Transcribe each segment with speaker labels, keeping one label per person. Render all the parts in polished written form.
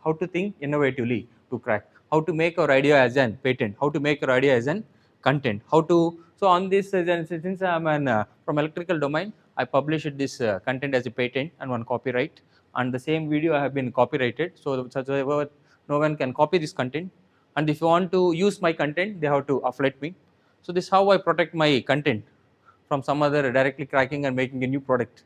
Speaker 1: how to think innovatively to crack, how to make our idea as an patent, how to make our idea as an content, how to. So on this, since I am from electrical domain, I published this content as a patent and one copyright, and the same video I have been copyrighted, so such that no one can copy this content, and if you want to use my content, they have to affiliate me. So this is how I protect my content from some other directly cracking and making a new product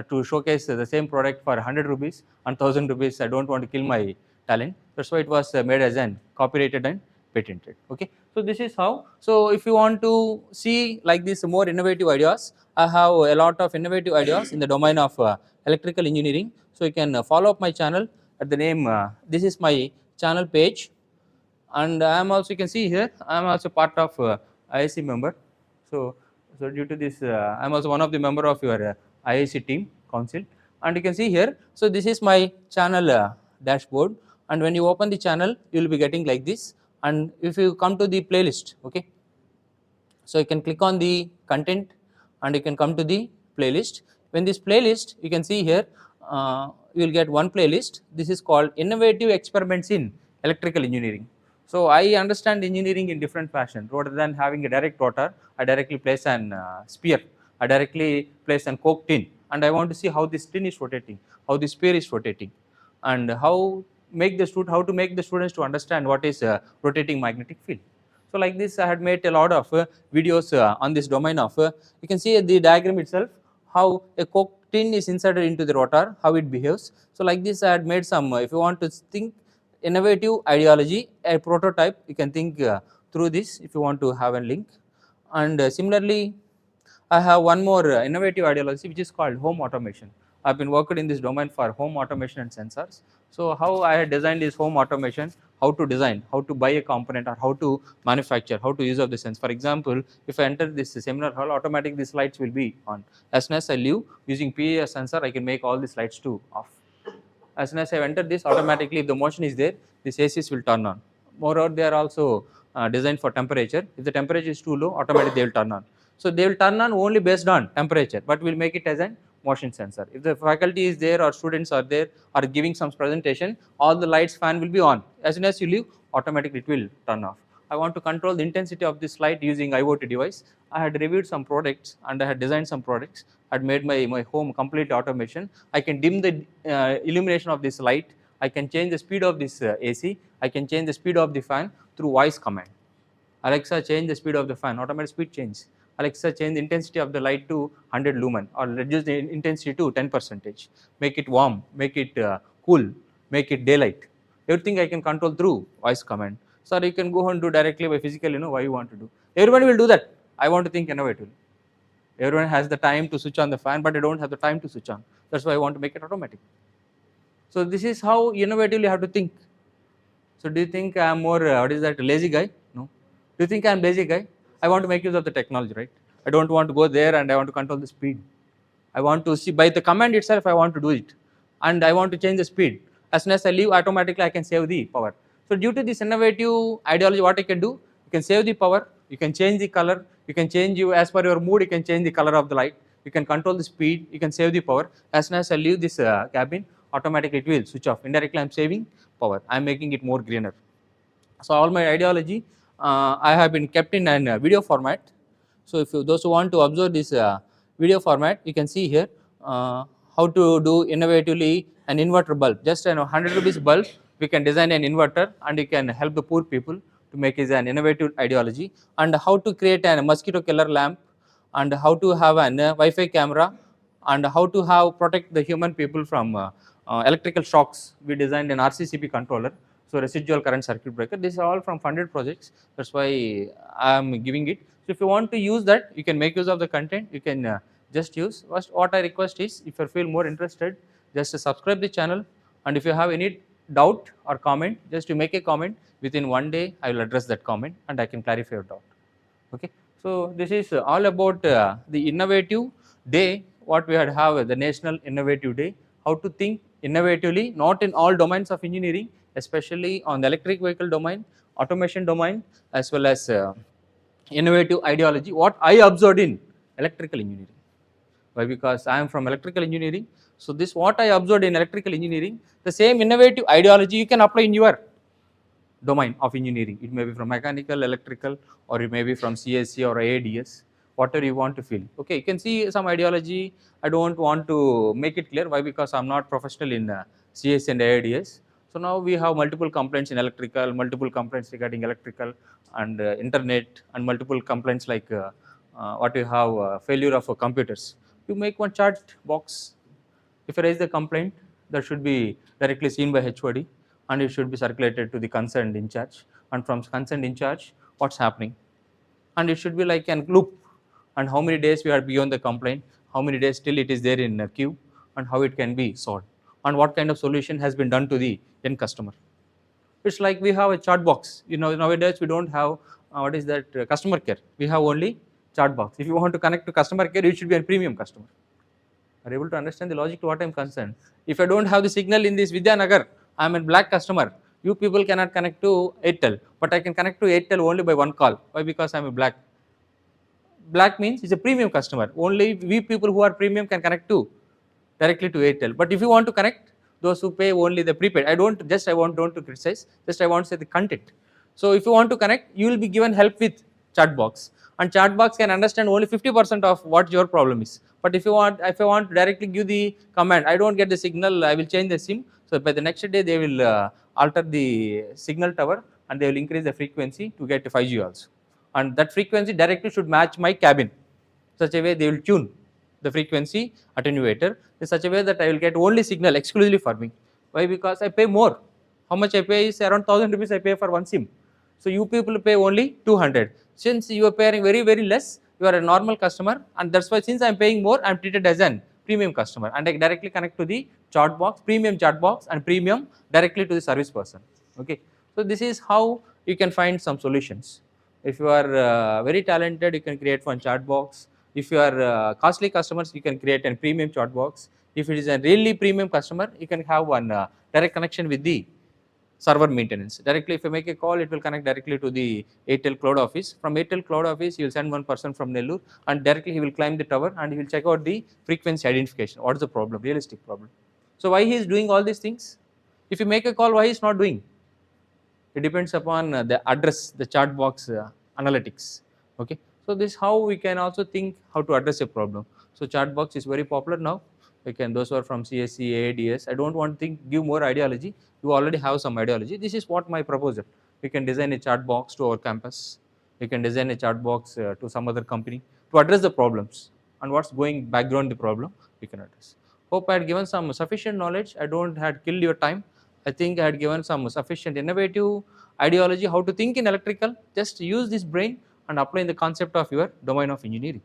Speaker 1: to showcase the same product for 100 rupees and 1000 rupees. I don't want to kill my talent. That's why it was made as an copyrighted and patented. Okay, so this is how. So if you want to see like this more innovative ideas, I have a lot of innovative ideas in the domain of electrical engineering. So you can follow up my channel at the name. This is my channel page, and I am also, you can see here, I am also part of IIC member. So due to this, I am also one of the member of your IIC team council, and you can see here. So this is my channel dashboard, and when you open the channel, you will be getting like this. And if you come to the playlist, okay, so you can click on the content and you can come to the playlist. When this playlist, you can see here, you will get one playlist. This is called innovative experiments in electrical engineering. So I understand engineering in different fashion. Rather than having a direct rotor, I directly place an sphere, I directly place an coke tin, and I want to see how this tin is rotating, how the sphere is rotating, and how to make the students to understand what is rotating magnetic field. So like this, I had made a lot of videos on this domain of, you can see the diagram itself, how a coke tin is inserted into the rotor, how it behaves. So like this, I had made some, if you want to think innovative ideology, a prototype, you can think through this if you want to have a link. And similarly, I have one more innovative ideology which is called home automation. I have been working in this domain for home automation and sensors. So how I had designed this home automation, how to design, how to buy a component, or how to manufacture, how to use of the sense. For example, if I enter this seminar hall, automatically these lights will be on. As soon as I leave, using PAS sensor, I can make all these lights to off. As soon as I enter this, automatically if the motion is there, these ACs will turn on. Moreover, they are also designed for temperature. If the temperature is too low, automatically they will turn on. So they will turn on only based on temperature, but we will make it as a motion sensor. If the faculty is there or students are there or giving some presentation, all the lights, fan will be on. As soon as you leave, automatically it will turn off. I want to control the intensity of this light using IoT device. I had reviewed some products and I had designed some products. I had made my home complete automation. I can dim the illumination of this light. I can change the speed of this AC. I can change the speed of the fan through voice command. Alexa, change the speed of the fan, automatic speed change. Alexa, change the intensity of the light to 100 lumen or reduce the intensity to 10%. Make it warm, make it cool, make it daylight. Everything I can control through voice command. So you can go and do directly by physical, why you want to do. Everybody will do that. I want to think innovatively. Everyone has the time to switch on the fan, but I don't have the time to switch on. That's why I want to make it automatic. So this is how innovatively you have to think. So do you think I am more, lazy guy? No. Do you think I am lazy guy? I want to make use of the technology, right? I don't want to go there and I want to control the speed. I want to see by the command itself, I want to do it. And I want to change the speed. As soon as I leave, automatically I can save the power. So due to this innovative ideology, what I can do, you can save the power, you can change the color, you can change as per your mood, you can change the color of the light, you can control the speed, you can save the power. As soon as I leave this cabin, automatically it will switch off. Indirectly I am saving power, I am making it more greener. So all my ideology I have been kept in a video format. So if those who want to observe this video format, you can see here how to do innovatively an inverter bulb. Just 100 rupees bulb, we can design an inverter and you can help the poor people to make it an innovative ideology. And how to create a mosquito killer lamp, and how to have an Wi-Fi camera, and how to have protect the human people from electrical shocks. We designed an RCCP controller, so residual current circuit breaker. These are all from funded projects. That's why I am giving it. So if you want to use that, you can make use of the content. You can just use. First, what I request is, if you feel more interested, just subscribe the channel. And if you have any doubt or comment, just to make a comment. Within one day, I will address that comment and I can clarify your doubt. Okay. So this is all about the innovative day. What we had have the National Innovative Day. How to think innovatively, not in all domains of engineering, especially on the electric vehicle domain, automation domain, as well as innovative ideology. What I observed in electrical engineering. Why? Because I am from electrical engineering. So this what I observed in electrical engineering, the same innovative ideology you can apply in your domain of engineering. It may be from mechanical, electrical, or it may be from CSC or ADS, whatever you want to feel. Okay, you can see some ideology. I don't want to make it clear. Why? Because I'm not professional in CSC and ADS. So now we have multiple complaints in electrical, multiple complaints regarding electrical and internet, and multiple complaints like what you have failure of computers. You make one chat box. If you raise the complaint, that should be directly seen by HOD, and it should be circulated to the concerned in charge. And from concerned in charge, what's happening? And it should be like an loop. And how many days we are beyond the complaint, how many days still it is there in a queue, and how it can be solved, and what kind of solution has been done to the end customer. It's like we have a chat box. Nowadays we don't have what is that customer care. We have only chat box. If you want to connect to customer care, you should be a premium customer. Are able to understand the logic to what I am concerned? If I don't have the signal in this Vidyanagar, I am a black customer. You people cannot connect to Airtel, but I can connect to Airtel only by one call. Why? Because I am a black. Black means it's a premium customer. Only we people who are premium can connect to directly to Airtel. But if you want to connect, those who pay only the prepaid. I don't to criticize. Just I want to say the content. So if you want to connect, you will be given help with chat box, and chat box can understand only 50% of what your problem is. But if I want to directly give the command, I don't get the signal, I will change the SIM. So by the next day they will alter the signal tower, and they will increase the frequency to get 5G also. And that frequency directly should match my cabin. Such a way they will tune the frequency attenuator in such a way that I will get only signal exclusively for me. Why? Because I pay more. How much I pay is around 1000 rupees I pay for one SIM. So you people pay only 200. Since you are paying very, very less, you are a normal customer, and that's why since I am paying more, I am treated as an premium customer, and I directly connect to the chat box, premium chat box, and premium directly to the service person. Okay. So this is how you can find some solutions. If you are very talented, you can create one chat box. If you are costly customers, you can create a premium chat box. If it is a really premium customer, you can have one direct connection with the server maintenance. Directly, if you make a call, it will connect directly to the Airtel Cloud Office. From Airtel Cloud Office, you will send one person from Nellore, and directly he will climb the tower and he will check out the frequency identification. What is the problem? Realistic problem. So why he is doing all these things? If you make a call, why he is not doing? It depends upon the address, the chat box analytics. Okay. So this is how we can also think how to address a problem. So chat box is very popular now. Those who are from CSC, ADS, I don't want to give more ideology. You already have some ideology. This is what my proposal. We can design a chat box to our campus. We can design a chat box to some other company to address the problems, and what's going background the problem we can address. Hope I had given some sufficient knowledge. I don't had killed your time. I think I had given some sufficient innovative ideology how to think in electrical. Just use this brain and apply in the concept of your domain of engineering.